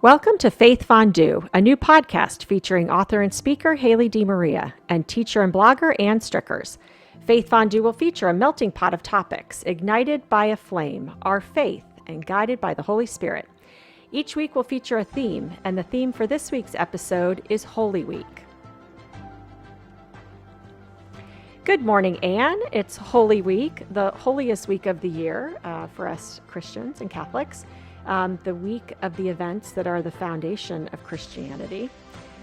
Welcome to Faith Fondue, a new podcast featuring author and speaker Haley DeMaria and teacher and blogger Ann Strickers. Faith Fondue will feature a melting pot of topics ignited by a flame, our faith, and guided by the Holy Spirit. Each week will feature a theme, and the theme for this week's episode is Holy Week. Good morning, Ann. It's Holy Week, the holiest week of the year for us Christians and Catholics. The week of the events that are the foundation of Christianity.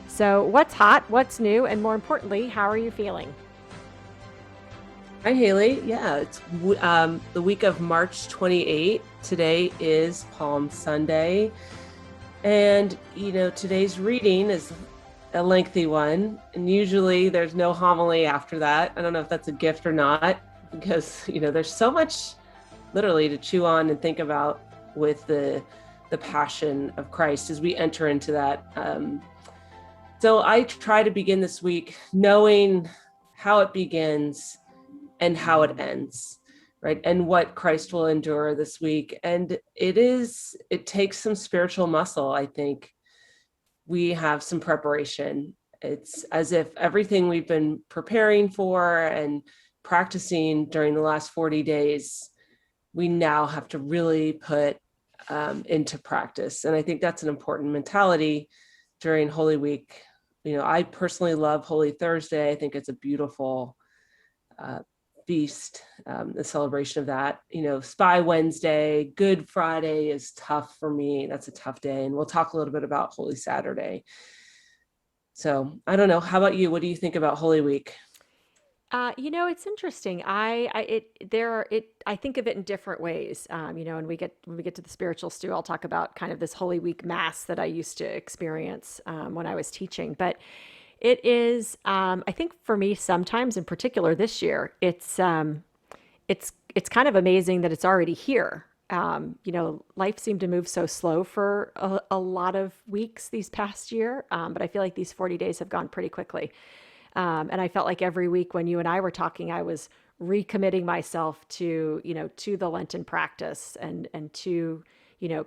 So what's hot, what's new, and more importantly, how are you feeling? Hi, Haley. Yeah, it's the week of March 28th. Today is Palm Sunday. And, today's reading is a lengthy one. And usually there's no homily after that. I don't know if that's a gift or not, because, there's so much literally to chew on and think about with the passion of Christ as we enter into that. So I try to begin this week knowing how it begins and how it ends, right? And what Christ will endure this week. And it takes some spiritual muscle. I think we have some preparation. It's as if everything we've been preparing for and practicing during the last 40 days, we now have to really put into practice. And I think that's an important mentality during Holy Week. I personally love Holy Thursday. I think it's a beautiful feast, the celebration of that. Spy Wednesday, Good Friday is tough for me. That's a tough day. And we'll talk a little bit about Holy Saturday. So I don't know. How about you? What do you think about Holy Week? It's interesting. I think of it in different ways. And when we get to the spiritual stew, I'll talk about kind of this Holy Week mass that I used to experience when I was teaching. But it is, I think for me, sometimes in particular this year, it's kind of amazing that it's already here. Life seemed to move so slow for a lot of weeks these past year, but I feel like these 40 days have gone pretty quickly. And I felt like every week when you and I were talking, I was recommitting myself to the Lenten practice and to,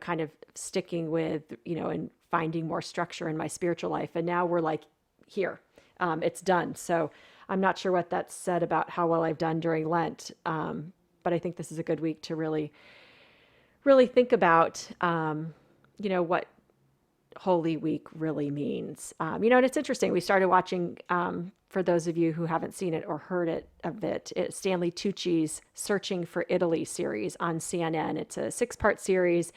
kind of sticking with, and finding more structure in my spiritual life. And now we're like, here, it's done. So I'm not sure what that said about how well I've done during Lent. But I think this is a good week to really, really think about, what Holy Week really means. And it's interesting. We started watching, for those of you who haven't seen it or heard of it, it's Stanley Tucci's Searching for Italy series on CNN. It's a 6-part series.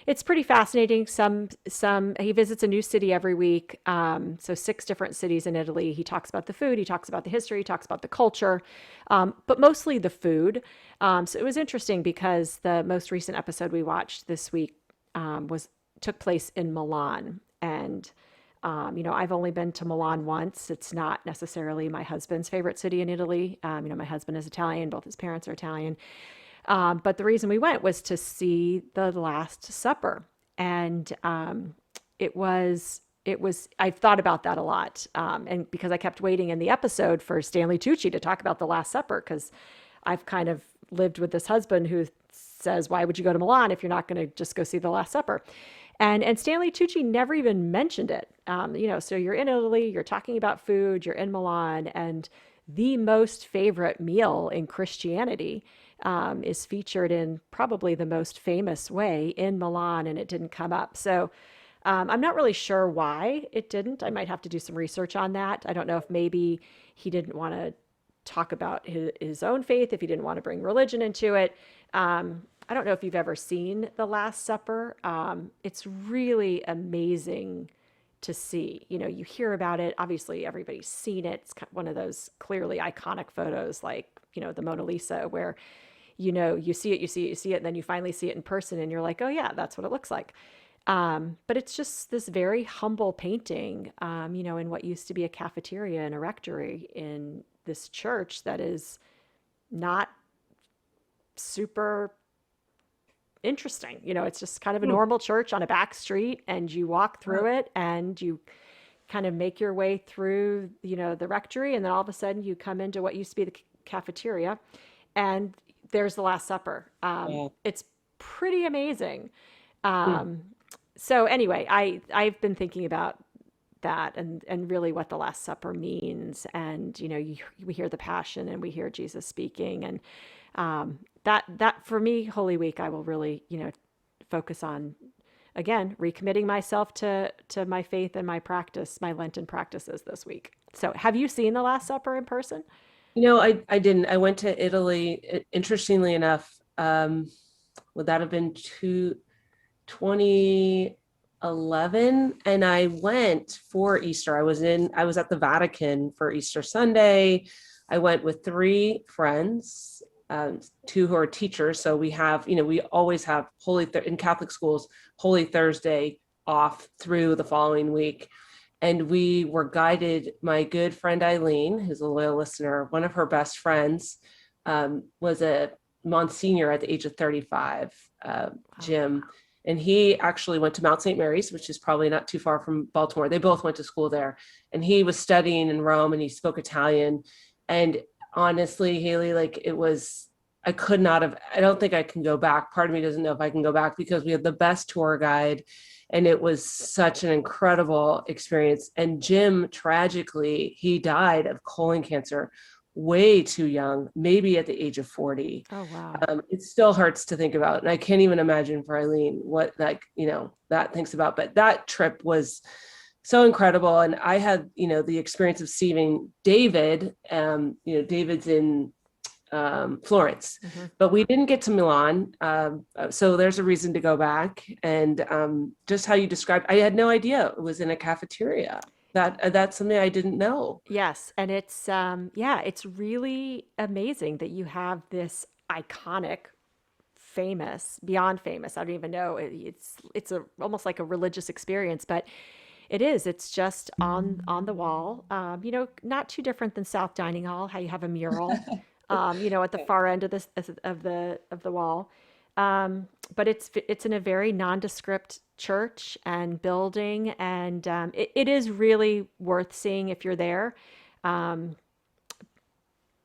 It's pretty fascinating. He visits a new city every week. So 6 different cities in Italy. He talks about the food. He talks about the history. He talks about the culture, but mostly the food. So it was interesting because the most recent episode we watched this week took place in Milan. And, I've only been to Milan once. It's not necessarily my husband's favorite city in Italy. My husband is Italian. Both his parents are Italian. But the reason we went was to see the Last Supper. And I've thought about that a lot. And because I kept waiting in the episode for Stanley Tucci to talk about the Last Supper, because I've kind of lived with this husband who says, why would you go to Milan if you're not going to just go see the Last Supper? And Stanley Tucci never even mentioned it. So you're in Italy, you're talking about food, you're in Milan, and the most favorite meal in Christianity is featured in probably the most famous way in Milan, and it didn't come up. So I'm not really sure why it didn't. I might have to do some research on that. I don't know if maybe he didn't want to talk about his own faith, if he didn't want to bring religion into it. I don't know if you've ever seen The Last Supper. It's really amazing to see. You hear about it. Obviously, everybody's seen it. It's one of those clearly iconic photos like, the Mona Lisa, where, you see it, and then you finally see it in person and you're like, oh yeah, that's what it looks like. But it's just this very humble painting, in what used to be a cafeteria and a rectory in this church that is not super interesting. It's just kind of a normal church on a back street, and you walk through it and you kind of make your way through, the rectory. And then all of a sudden you come into what used to be the cafeteria, and there's the Last Supper. Yeah. It's pretty amazing. Hmm. So anyway, I've been thinking about that and really what the Last Supper means. And we hear the Passion and we hear Jesus speaking, and that for me, Holy Week, I will really focus on, again, recommitting myself to my faith and my practice, my Lenten practices this week. So, have you seen the Last Supper in person? I didn't. I went to Italy. Interestingly enough, would that have been 2011? And I went for Easter. I was at the Vatican for Easter Sunday. I went with three friends, two who are teachers. So we always have in Catholic schools, Holy Thursday off through the following week. And we were guided. My good friend Eileen, who's a loyal listener, one of her best friends, was a Monsignor at the age of 35, Wow. Jim. And he actually went to Mount St. Mary's, which is probably not too far from Baltimore. They both went to school there. And he was studying in Rome and he spoke Italian. And honestly, Haley, I could not have, I don't think I can go back. Part of me doesn't know if I can go back because we had the best tour guide and it was such an incredible experience. And Jim, tragically, he died of colon cancer way too young, maybe at the age of 40. Oh, wow. It still hurts to think about. And I can't even imagine for Eileen what that thinks about. But that trip was so incredible. And I had, the experience of seeing David. David's in Florence, Hmm. but we didn't get to Milan. So there's a reason to go back. And just how you described, I had no idea it was in a cafeteria. That's something I didn't know. Yes, and it's yeah, it's really amazing that you have this iconic, famous, beyond famous. I don't even know. It's almost like a religious experience, but it is. It's just on the wall. Not too different than South Dining Hall, how you have a mural, at the far end of the wall. But it's in a very nondescript church and building, and it is really worth seeing if you're there. Um,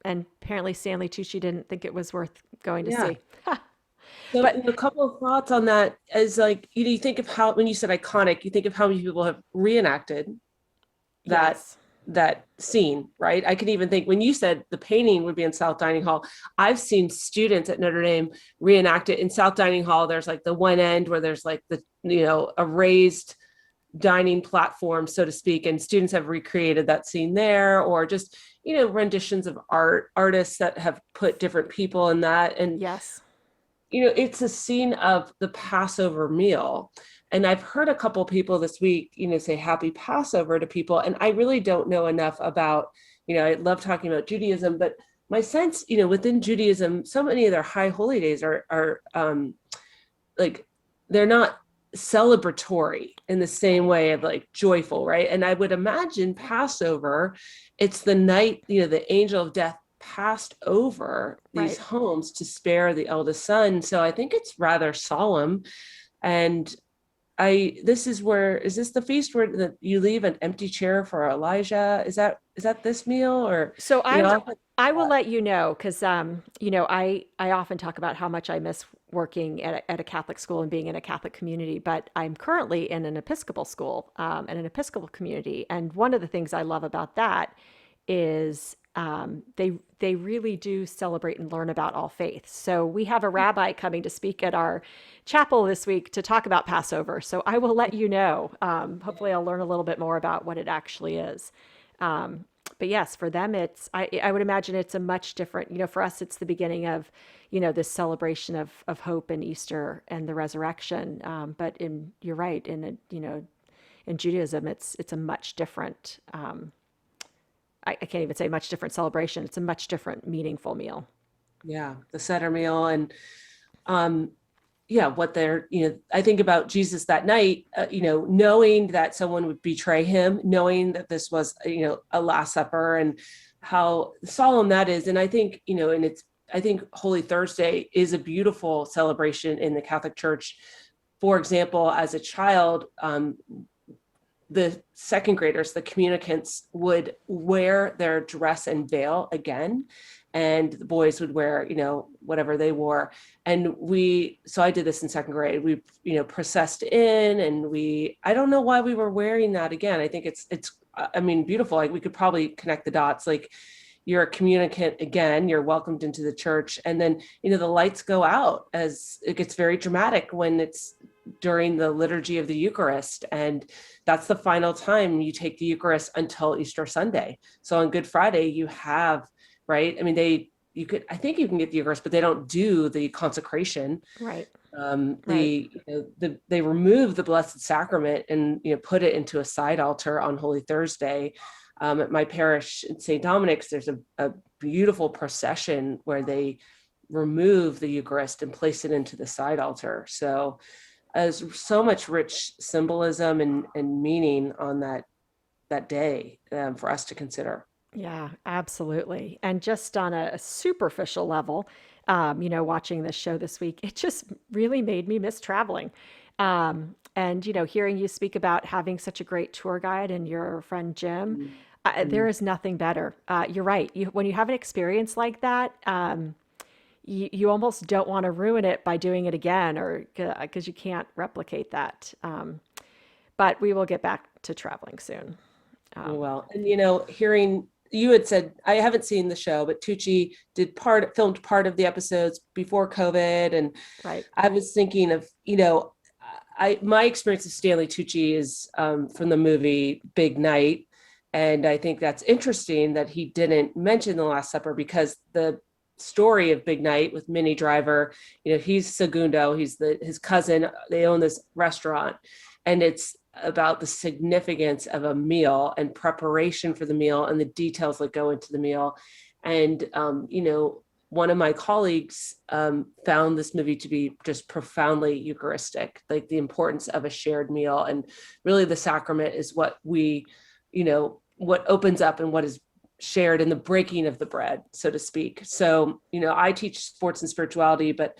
and apparently Stanley Tucci didn't think it was worth going to Yeah. see. So, But a couple of thoughts on that is you think of how, when you said iconic, you think of how many people have reenacted that yes, that scene, right? I can even think when you said the painting would be in South Dining Hall, I've seen students at Notre Dame reenact it in South Dining Hall. There's like the one end where there's like a raised dining platform, so to speak, and students have recreated that scene there, or just renditions of artists that have put different people in that. And yes, it's a scene of the Passover meal. And I've heard a couple people this week, say happy Passover to people. And I really don't know enough about, I love talking about Judaism, but my sense, within Judaism, so many of their high holy days are like, they're not celebratory in the same right, way of like joyful, right? And I would imagine Passover, it's the night, the angel of death passed over these right. homes to spare the eldest son. So I think it's rather solemn. And is this the feast where you leave an empty chair for Elijah? Is that this meal, or, So you know, I will let you know because I often talk about how much I miss working at a Catholic school and being in a Catholic community, but I'm currently in an Episcopal school and an Episcopal community, and one of the things I love about that is they really do celebrate and learn about all faiths. So we have a rabbi coming to speak at our chapel this week to talk about Passover. So I will let you know. Hopefully, I'll learn a little bit more about what it actually is. But yes, for them, I would imagine it's a much different, for us, it's the beginning of, this celebration of hope and Easter and the resurrection. But you're right, in Judaism, it's a much different, I can't even say much different celebration. It's a much different, meaningful meal. yeah, the Seder meal. And um, yeah, I think about Jesus that night, knowing that someone would betray him, knowing that this was, a Last Supper, and how solemn that is. And I think, I think Holy Thursday is a beautiful celebration in the Catholic Church. For example, as a child, the second graders, the communicants, would wear their dress and veil again. and the boys would wear, whatever they wore. And so I did this in second grade. We, processed in, and I don't know why we were wearing that again. I think I mean, beautiful. Like, we could probably connect the dots. Like, you're a communicant again, you're welcomed into the church. And then, the lights go out as it gets very dramatic when it's during the liturgy of the Eucharist. And that's the final time you take the Eucharist until Easter Sunday. So on Good Friday, you have, right? I mean, I think you can get the Eucharist, but they don't do the consecration. Right. Right. They remove the Blessed Sacrament and, put it into a side altar on Holy Thursday. At my parish in St. Dominic's, there's a beautiful procession where they remove the Eucharist and place it into the side altar. So there's so much rich symbolism and meaning on that day for us to consider. Yeah, absolutely. And just on a superficial level, watching this show this week, it just really made me miss traveling. And, hearing you speak about having such a great tour guide and your friend Jim, there Mm-hmm. is nothing better. You're right. When you have an experience like that, you almost don't want to ruin it by doing it again, or because you can't replicate that. But we will get back to traveling soon. Oh, Um, well, and hearing you had said, I haven't seen the show, but Tucci filmed part of the episodes before COVID, and right. I was thinking of, my experience of Stanley Tucci is from the movie Big Night, and I think that's interesting that he didn't mention the Last Supper, because the story of Big Night with Minnie Driver, he's Segundo, he's his cousin. They own this restaurant, and it's about the significance of a meal and preparation for the meal and the details that go into the meal. And, one of my colleagues found this movie to be just profoundly Eucharistic, like the importance of a shared meal. And really the sacrament is what what opens up and what is shared in the breaking of the bread, so to speak. So, I teach sports and spirituality, but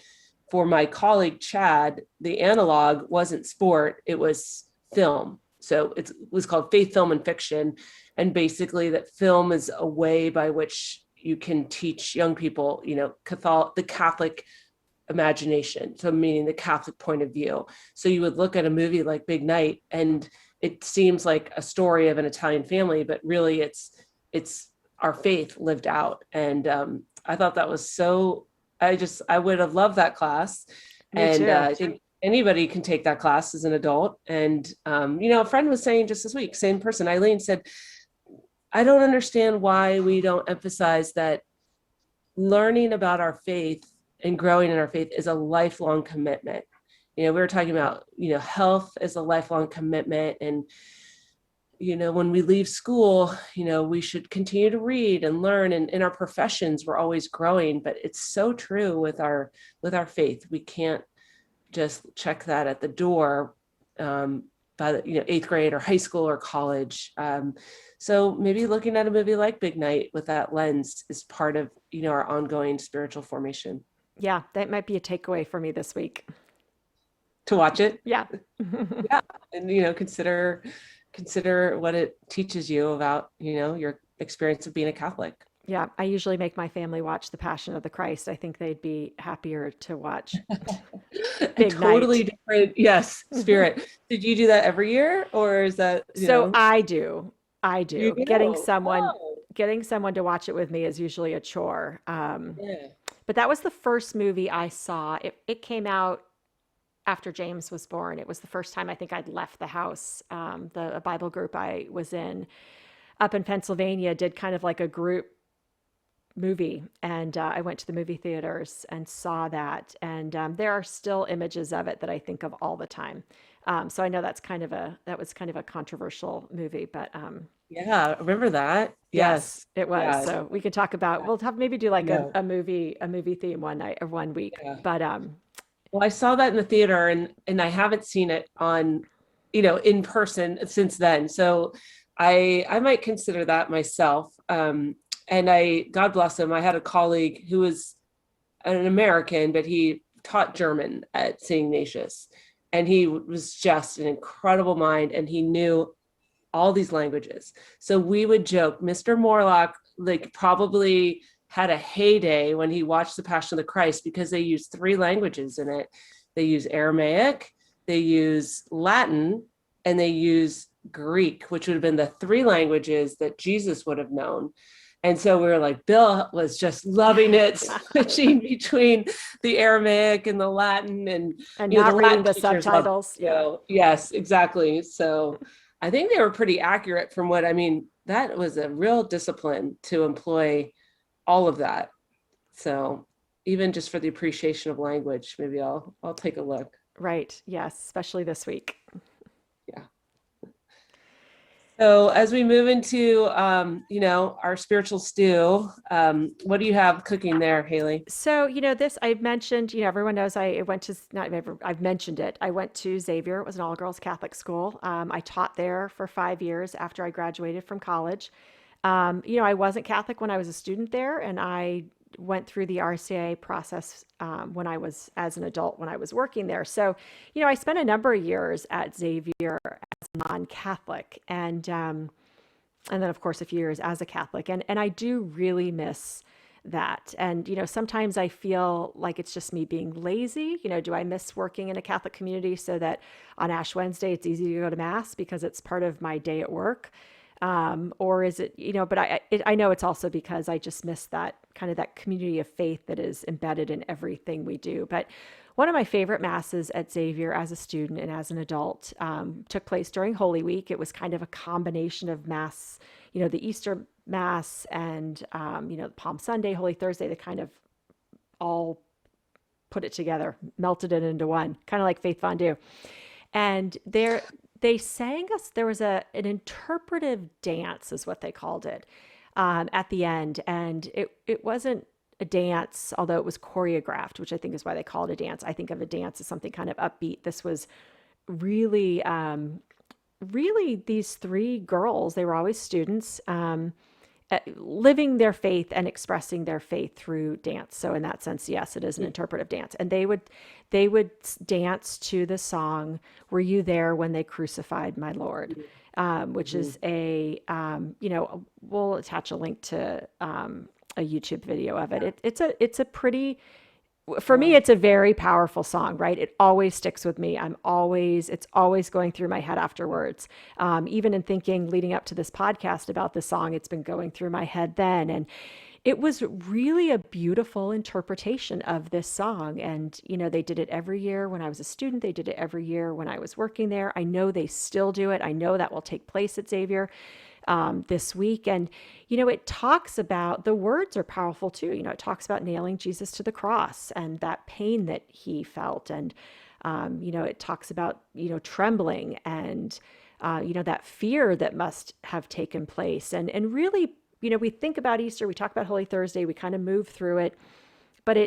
for my colleague, Chad, the analog wasn't sport, it was film. So it was called Faith, Film, and Fiction. And basically that film is a way by which you can teach young people, the Catholic imagination. So meaning the Catholic point of view. So you would look at a movie like Big Night, and it seems like a story of an Italian family, but really it's our faith lived out. And I thought that was so, I would have loved that class. Me And too. I think anybody can take that class as an adult. And, a friend was saying just this week, same person, Eileen, said, I don't understand why we don't emphasize that learning about our faith and growing in our faith is a lifelong commitment. We were talking about, health is a lifelong commitment. And, when we leave school, we should continue to read and learn. And in our professions, we're always growing, but it's so true with our faith. We can't just check that at the door by the eighth grade or high school or college. So maybe looking at a movie like Big Night with that lens is part of our ongoing spiritual formation. Yeah, that might be a takeaway for me this week. To watch it, Yeah. yeah, and consider what it teaches you about your experience of being a Catholic. Yeah, I usually make my family watch The Passion of the Christ. I think they'd be happier to watch A Big Night. totally different, yes, spirit. Did you do that every year, or is that So I do. I you do. Getting do? someone Oh, getting someone to watch it with me is usually a chore. yeah. But that was the first movie I saw. It came out after James was born. It was the first time I think I'd left the house. The Bible group I was in up in Pennsylvania did kind of like a group movie, and I went to the movie theaters and saw that. And there are still images of it that I think of all the time. So I know that was kind of a controversial movie, but Yeah, remember that? yes, Yes. it was. Yeah. So we could talk about. We'll have maybe do like No. a movie theme one night or one week. Yeah. But Well, I saw that in the theater, and I haven't seen it on, in person since then. So I might consider that myself. And God bless him, I had a colleague who was an American, but he taught German at St. Ignatius. And he was just an incredible mind, and he knew all these languages. So we would joke, Mr. Morlock, like probably had a heyday when he watched The Passion of the Christ, because they use three languages in it. They use Aramaic, they use Latin, and they use Greek, which would have been the three languages that Jesus would have known. And so we were like, Bill was just loving it, switching between the Aramaic and the Latin. And, And the not reading Latin the teachers loved it. subtitles. Yeah. So, yes, exactly. So I think they were pretty accurate from what, I mean, that was a real discipline to employ all of that. So even just for the appreciation of language, maybe I'll take a look. Right. Yes. Especially this week. Yeah. So as we move into, our spiritual stew, what do you have cooking there, Haley? So, this I mentioned, everyone knows I went to, not ever, I've mentioned it. I went to Xavier. It was an all girls Catholic school. I taught there for 5 years after I graduated from college. I wasn't Catholic when I was a student there, and I went through the RCIA process when I was as an adult when I was working there. So, I spent a number of years at Xavier as non-Catholic, and then of course a few years as a Catholic, and I do really miss that. And sometimes I feel like it's just me being lazy. Do I miss working in a Catholic community so that on Ash Wednesday it's easy to go to mass because it's part of my day at work? Or is it, but I know it's also because I just miss that kind of that community of faith that is embedded in everything we do. But one of my favorite masses at Xavier as a student and as an adult took place during Holy Week. It was kind of a combination of mass, the Easter Mass and, Palm Sunday, Holy Thursday, they kind of all put it together, melted it into one, kind of like Faith Fondue. And they sang us, there was an interpretive dance is what they called it, at the end. And it wasn't a dance, although it was choreographed, which I think is why they call it a dance. I think of a dance as something kind of upbeat. This was really, really these three girls, they were always students, living their faith and expressing their faith through dance. So in that sense, yes, it is an interpretive dance. And they would dance to the song "Were You There When They Crucified My Lord," which is we'll attach a link to a YouTube video of it. It's a pretty, for me, it's a very powerful song, right? It always sticks with me. It's always going through my head afterwards. Even in thinking leading up to this podcast about this song, it's been going through my head then. And it was really a beautiful interpretation of this song. And, they did it every year when I was a student. They did it every year when I was working there. I know they still do it. I know that will take place at Xavier this week. And, it talks about, the words are powerful too. It talks about nailing Jesus to the cross and that pain that he felt. And, it talks about, trembling and, that fear that must have taken place. And really, we think about Easter, we talk about Holy Thursday, we kind of move through it. But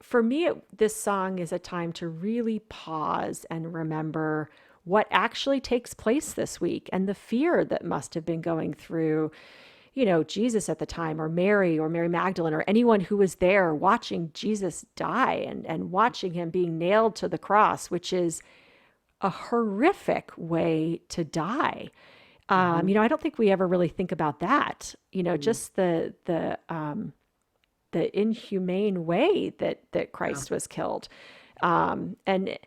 for me, this song is a time to really pause and remember what actually takes place this week and the fear that must have been going through, Jesus at the time, or Mary Magdalene, or anyone who was there watching Jesus die and watching him being nailed to the cross, which is a horrific way to die. I don't think we ever really think about that, just the inhumane way that Christ was killed. And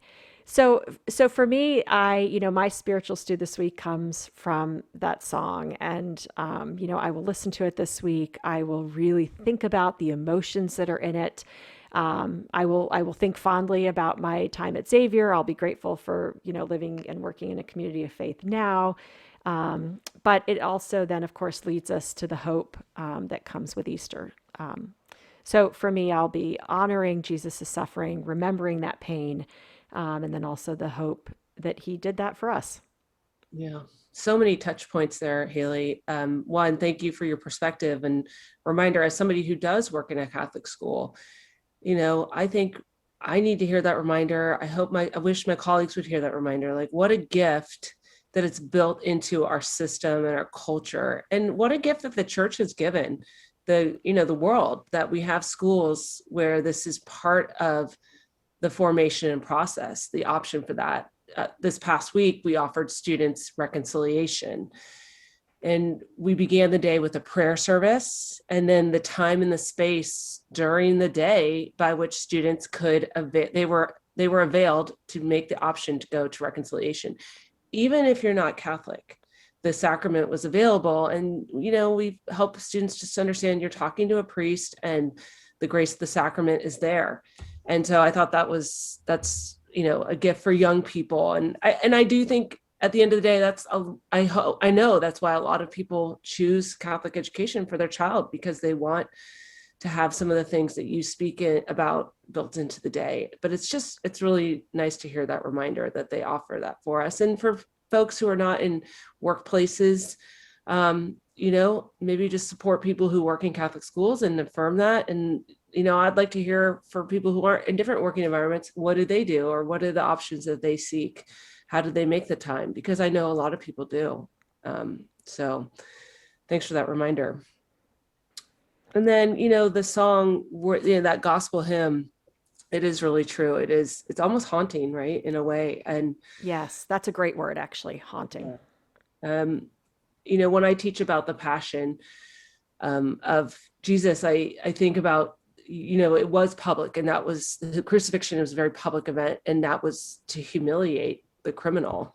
so for me, my spiritual stew this week comes from that song. And, I will listen to it this week. I will really think about the emotions that are in it. I will think fondly about my time at Xavier. I'll be grateful for, living and working in a community of faith now. But it also then, of course, leads us to the hope that comes with Easter. So for me, I'll be honoring Jesus' suffering, remembering that pain, and then also the hope that he did that for us. Yeah. So many touch points there, Haley. One, thank you for your perspective and reminder as somebody who does work in a Catholic school. I think I need to hear that reminder. I wish my colleagues would hear that reminder. Like, what a gift that it's built into our system and our culture. And what a gift that the church has given the world, that we have schools where this is part of the formation and process, the option for that. This past week, we offered students reconciliation. And we began the day with a prayer service, and then the time and the space during the day by which students could they were availed to make the option to go to reconciliation. Even if you're not Catholic, the sacrament was available. And, we help students just understand you're talking to a priest and the grace of the sacrament is there. And so I thought that's, a gift for young people. And I do think at the end of the day, I know that's why a lot of people choose Catholic education for their child, because they want to have some of the things that you speak about built into the day. But it's really nice to hear that reminder that they offer that for us. And for folks who are not in workplaces, maybe just support people who work in Catholic schools and affirm that. And, I'd like to hear for people who aren't in different working environments, what do they do? Or what are the options that they seek? How do they make the time? Because I know a lot of people do. So thanks for that reminder. And then, the song, that gospel hymn, it is really true. It's almost haunting, right? In a way. And Yes, that's a great word, actually, haunting. um, when I teach about the passion of Jesus, I think about, it was public, and that was the crucifixion. It was a very public event, and that was to humiliate the criminal,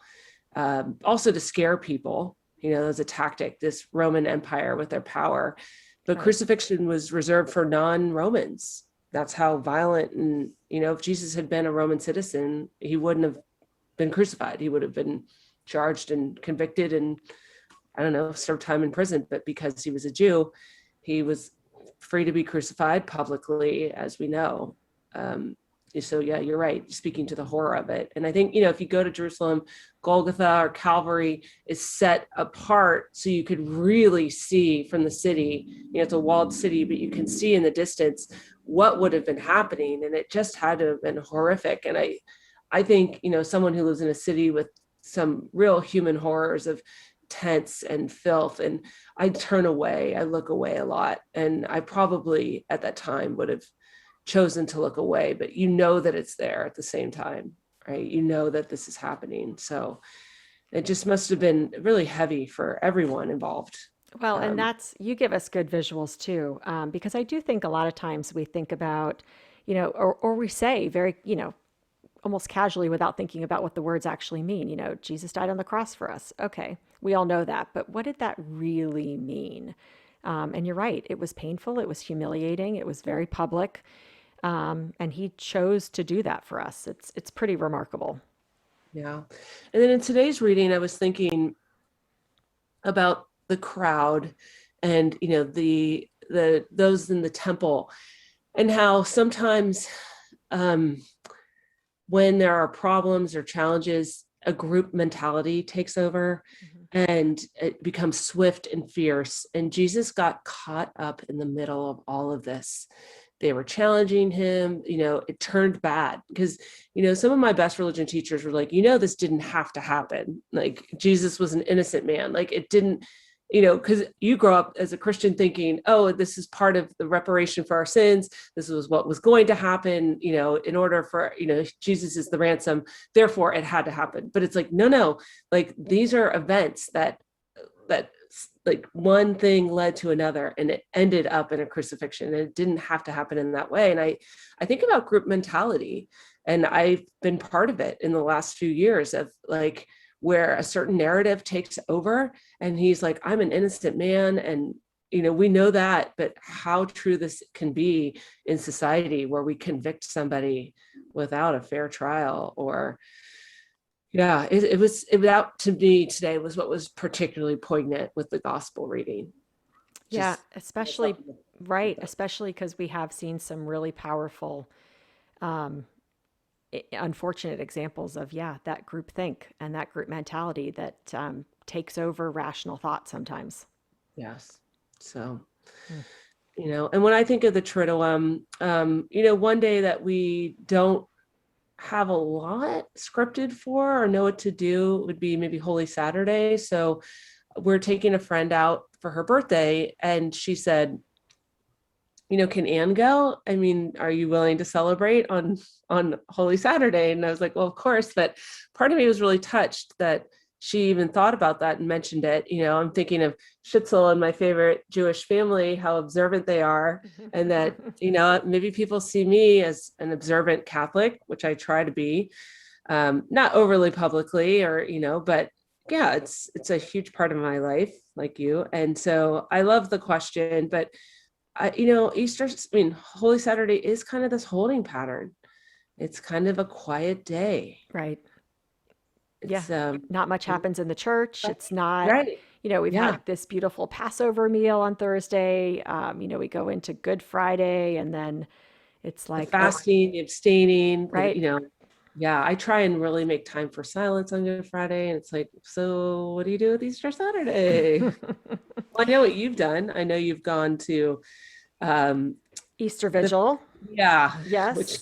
also to scare people. As a tactic, this Roman Empire with their power. But Right. crucifixion was reserved for non-Romans. That's how violent. And, if Jesus had been a Roman citizen, he wouldn't have been crucified. He would have been charged and convicted and, I don't know, served time in prison. But because he was a Jew, he was free to be crucified publicly, as we know. So yeah, you're right, speaking to the horror of it. And I think, if you go to Jerusalem, Golgotha or Calvary is set apart so you could really see from the city. It's a walled city, but you can see in the distance what would have been happening. And it just had to have been horrific. And I think, someone who lives in a city with some real human horrors of tents and filth, and I turn away, I look away a lot. And I probably at that time would have chosen to look away, but that it's there at the same time, right? That this is happening. So it just must have been really heavy for everyone involved. Well, and you give us good visuals too, because I do think a lot of times we think about, or we say very, almost casually without thinking about what the words actually mean. Jesus died on the cross for us. Okay, we all know that, but what did that really mean? And you're right, it was painful, it was humiliating, it was very public, and he chose to do that for us. It's pretty remarkable. Yeah. And then in today's reading, I was thinking about the crowd and, the those in the temple, and how sometimes when there are problems or challenges, a group mentality takes over Mhm. and it becomes swift and fierce. And Jesus got caught up in the middle of all of this. They were challenging him, it turned bad because, some of my best religion teachers were like, this didn't have to happen. Like Jesus was an innocent man. Like it didn't, because you grow up as a Christian thinking, oh, this is part of the reparation for our sins. This was what was going to happen, in order for, Jesus is the ransom. Therefore, it had to happen. But it's like, no, like these are events that like one thing led to another, and it ended up in a crucifixion. And it didn't have to happen in that way. And I think about group mentality, and I've been part of it in the last few years of like, where a certain narrative takes over and he's like, I'm an innocent man. And, we know that, but how true this can be in society where we convict somebody without a fair trial. Or yeah, that to me today was what was particularly poignant with the gospel reading. Yeah, Just especially, right, especially because we have seen some really powerful, um, unfortunate examples of, yeah, that group think and that group mentality that takes over rational thought sometimes. yes. So, Mm. and when I think of the Triduum, one day that we don't have a lot scripted for or know what to do would be maybe Holy Saturday. So we're taking a friend out for her birthday, and she said, can Anne go? I mean, are you willing to celebrate on Holy Saturday? And I was like, well, of course. But part of me was really touched that she even thought about that and mentioned it. I'm thinking of Shitzel and my favorite Jewish family, how observant they are, and that, maybe people see me as an observant Catholic, which I try to be, not overly publicly or, but yeah, it's a huge part of my life, like you. And so I love the question, but Easter, I mean, Holy Saturday is kind of this holding pattern. It's kind of a quiet day. Right. Yeah. It's Not much happens in the church. It's not, right. we've Yeah. had this beautiful Passover meal on Thursday. We go into Good Friday and then it's The like, oh, fasting, the abstaining, right. yeah, I try and really make time for silence on Good Friday. And it's like, so what do you do with Easter Saturday? Well, I know what you've done. I know you've gone to um Easter the Vigil. yeah, which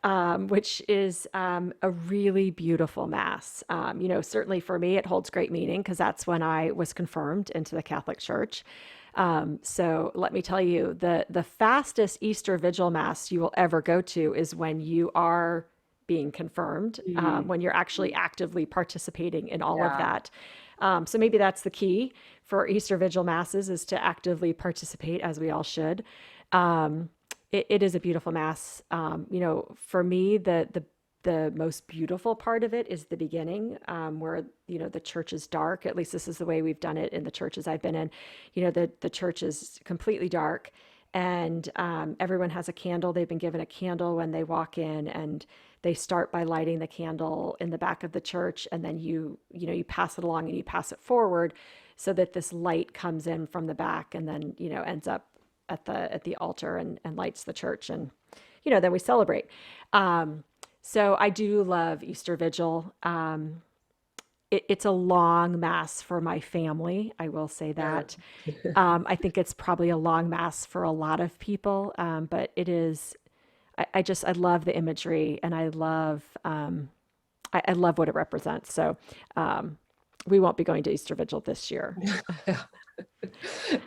Yes. Which is a really beautiful mass. Certainly for me, it holds great meaning because that's when I was confirmed into the Catholic Church. So let me tell you, the fastest Easter Vigil mass you will ever go to is when you are being confirmed, mm, when you're actually actively participating in all of yeah. that. So maybe that's the key for Easter Vigil masses is to actively participate, as we all should. It is a beautiful mass. For me, the most beautiful part of it is the beginning, where the church is dark. At least this is the way we've done it in the churches I've been in. The church is completely dark, and everyone has a candle. They've been given a candle when they walk in, and they start by lighting the candle in the back of the church, and then you pass it along and you pass it forward, so that this light comes in from the back, and then ends up at the altar and lights the church, and then we celebrate. So I do love Easter Vigil. It's a long mass for my family. I will say Yeah. that. I think it's probably a long mass for a lot of people, but it is. I love the imagery, and I love what it represents. So we won't be going to Easter Vigil this year.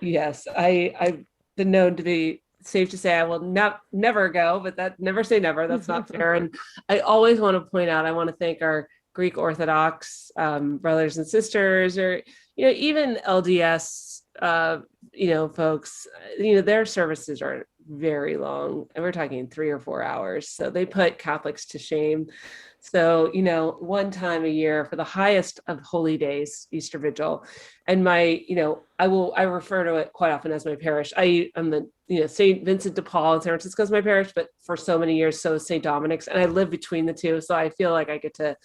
Yes, I've been known to be safe to say I will not never go, but that never say never. That's not fair. And I always want to point out, I want to thank our Greek Orthodox brothers and sisters, or even LDS folks. Their services are very long, and we're talking 3 or 4 hours. So they put Catholics to shame. So, one time a year for the highest of holy days, Easter Vigil, and I refer to it quite often as my parish. I'm the, St. Vincent de Paul in San Francisco is my parish, but for so many years, so is St. Dominic's. And I live between the two. So I feel like I get to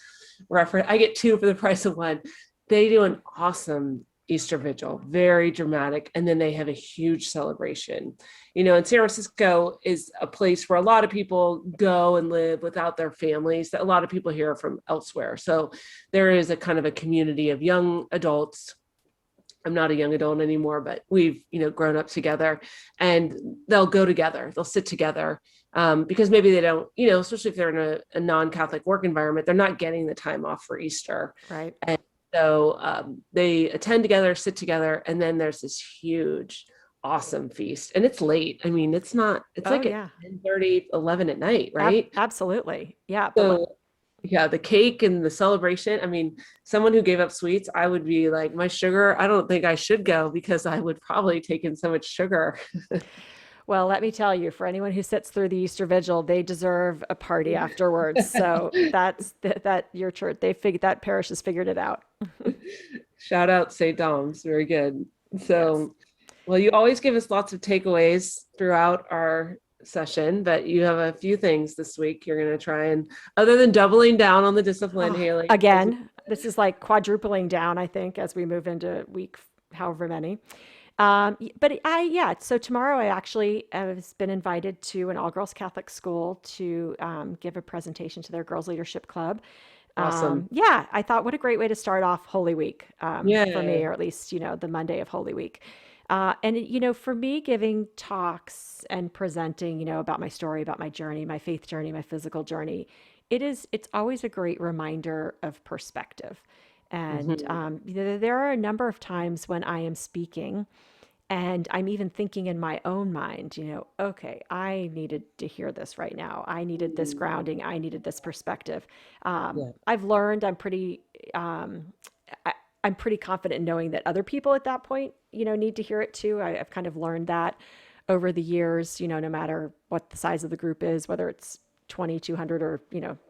I get two for the price of one. They do an awesome Easter Vigil, very dramatic. And then they have a huge celebration. And San Francisco is a place where a lot of people go and live without their families, that a lot of people here are from elsewhere. So there is a kind of a community of young adults. I'm not a young adult anymore, but we've, grown up together, and they'll go together, they'll sit together, because maybe they don't, especially if they're in a non-Catholic work environment, they're not getting the time off for Easter. Right. And so they attend together, sit together, and then there's this huge, awesome feast. And it's late. I mean, it's Oh like at yeah. 10:30, 11 at night, right? Absolutely. Yeah. So yeah, the cake and the celebration. I mean, someone who gave up sweets, I would be like, my sugar, I don't think I should go because I would probably take in so much sugar. Well, let me tell you, for anyone who sits through the Easter Vigil, they deserve a party afterwards. So that your church, that parish has figured it out. Shout out St. Dom's. Very good. Yes. So, well, you always give us lots of takeaways throughout our session, but you have a few things this week you're going to try and, other than doubling down on the discipline, Oh, Haley. again, this is like quadrupling down, I think, as we move into week however many. But yeah, so tomorrow I actually have been invited to an all girls Catholic school to give a presentation to their Girls Leadership Club. Awesome. Yeah, I thought what a great way to start off Holy Week for Yeah. me, or at least, the Monday of Holy Week. And, for me, giving talks and presenting, about my story, about my journey, my faith journey, my physical journey, it's always a great reminder of perspective. And Mhm. there are a number of times when I am speaking and I'm even thinking in my own mind, okay, I needed to hear this right now. I needed this Mm. grounding. I needed this perspective. Yeah. I've learned I'm pretty, um, I, I'm pretty confident in knowing that other people at that point, need to hear it too. I've kind of learned that over the years, no matter what the size of the group is, whether it's 2,200 or,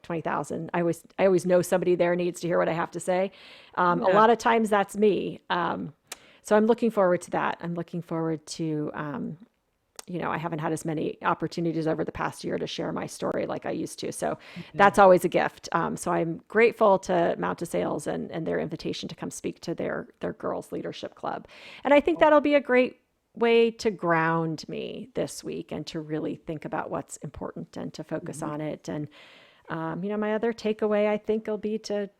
20,000, I always know somebody there needs to hear what I have to say. A Yeah. lot of times that's me. So I'm looking forward to that. I'm looking forward to, I haven't had as many opportunities over the past year to share my story like I used to. So Yeah. that's always a gift. So I'm grateful to Mount de Sales and their invitation to come speak to their girls leadership club. And I think that'll be a great way to ground me this week and to really think about what's important and to focus Mhm. on it. And, my other takeaway I think will be to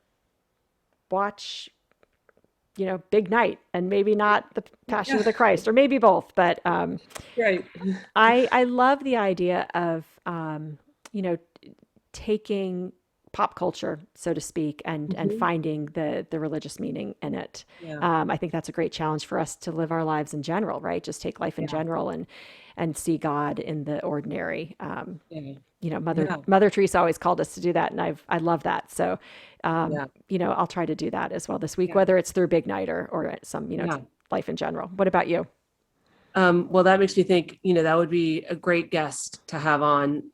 watch, Big Night and maybe not the Passion Yeah. of the Christ or maybe both, but, Right. I love the idea of you know taking pop culture, so to speak, and Mhm. finding the religious meaning in it. Yeah. I think that's a great challenge for us to live our lives in general, right? Just take life in Yeah. general and see God in the ordinary. Yeah. Mother Yeah. Mother Teresa always called us to do that, and I love that. So, Yeah. I'll try to do that as well this week, Yeah. whether it's through Big Night or some Yeah. life in general. What about you? Well, that makes me think, that would be a great guest to have on.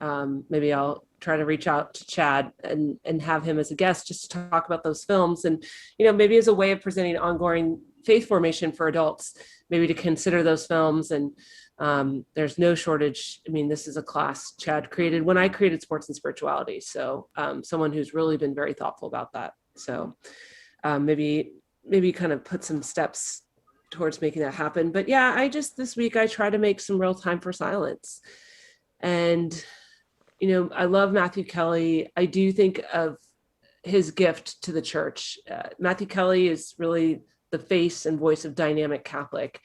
Maybe I'll try to reach out to Chad and have him as a guest just to talk about those films and, maybe as a way of presenting ongoing faith formation for adults, maybe to consider those films. And there's no shortage. I mean, this is a class Chad created when I created sports and spirituality. So someone who's really been very thoughtful about that. So maybe kind of put some steps towards making that happen. But yeah, this week I try to make some real time for silence. And, I love Matthew Kelly. I do think of his gift to the church. Matthew Kelly is really the face and voice of Dynamic Catholic.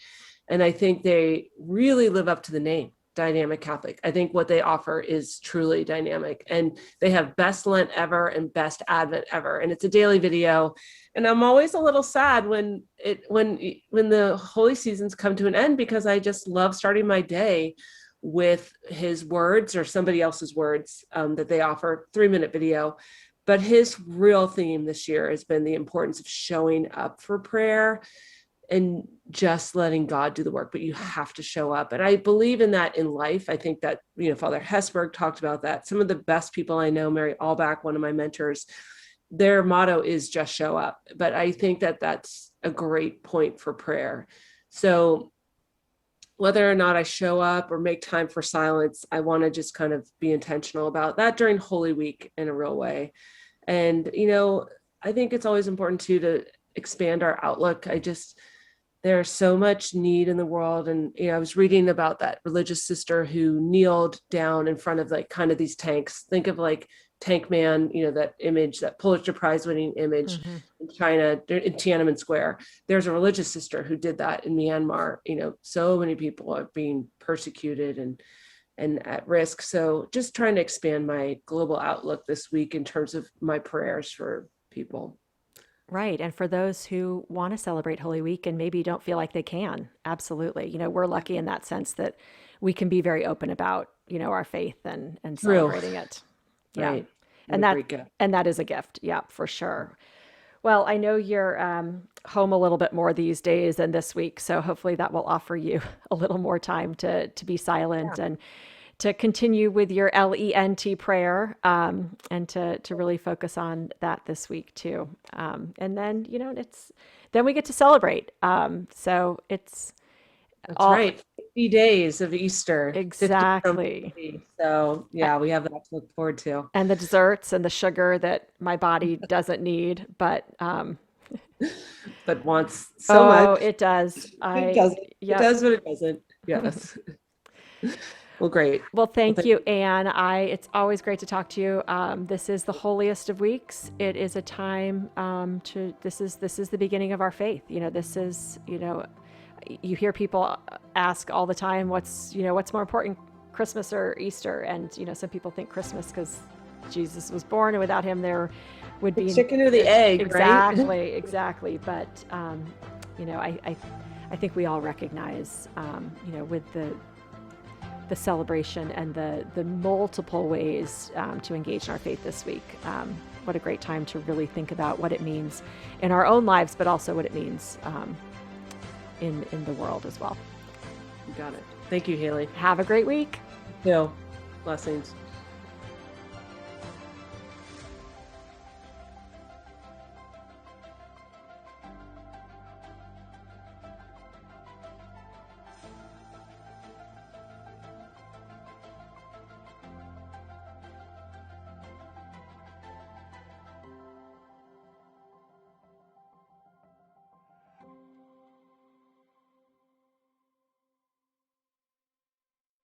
And I think they really live up to the name. Dynamic Catholic. I think what they offer is truly dynamic, and they have best Lent ever and best Advent ever, and it's a daily video. And I'm always a little sad when the holy seasons come to an end, because I just love starting my day with his words or somebody else's words that they offer. 3-minute video, but his real theme this year has been the importance of showing up for prayer and just letting God do the work, but you have to show up. And I believe in that in life. I think that, Father Hesburgh talked about that. Some of the best people I know, Mary Allback, one of my mentors, their motto is just show up. But I think that that's a great point for prayer. So whether or not I show up or make time for silence, I want to just kind of be intentional about that during Holy Week in a real way. And, I think it's always important too to expand our outlook. There's so much need in the world. And, I was reading about that religious sister who kneeled down in front of like kind of these tanks. Think of like Tank Man, that image, that Pulitzer Prize winning image Mm-hmm. in China, in Tiananmen Square. There's a religious sister who did that in Myanmar. So many people are being persecuted and at risk. So just trying to expand my global outlook this week in terms of my prayers for people. Right. And for those who want to celebrate Holy Week and maybe don't feel like they can, absolutely. We're lucky in that sense that we can be very open about, our faith and True. celebrating it. Yeah. Right. What a And that great gift. and that is a gift. Yeah, for sure. Well, I know you're home a little bit more these days than this week, so hopefully that will offer you a little more time to be silent Yeah. and to continue with your Lent prayer, and to really focus on that this week too. And then then we get to celebrate. So it's That's all right. 50 days of Easter, 50 from exactly. 50. So yeah, we have that to look forward to. And the desserts and the sugar that my body doesn't need, but But wants so oh, much. it does. It doesn't. It Yep. does, but it doesn't. Yes. Well, great. Well, Well, thank thank you, Anne. It's always great to talk to you. This is the holiest of weeks. It is a time this is the beginning of our faith. This is you hear people ask all the time, what's more important, Christmas or Easter? And some people think Christmas because Jesus was born, and without him there would the be chicken or the egg, right? exactly. But I think we all recognize with the celebration and the multiple ways to engage in our faith this week. what a great time to really think about what it means in our own lives, but also what it means in the world as well. You got it. Thank you, Haley. Have a great week. Yo, blessings.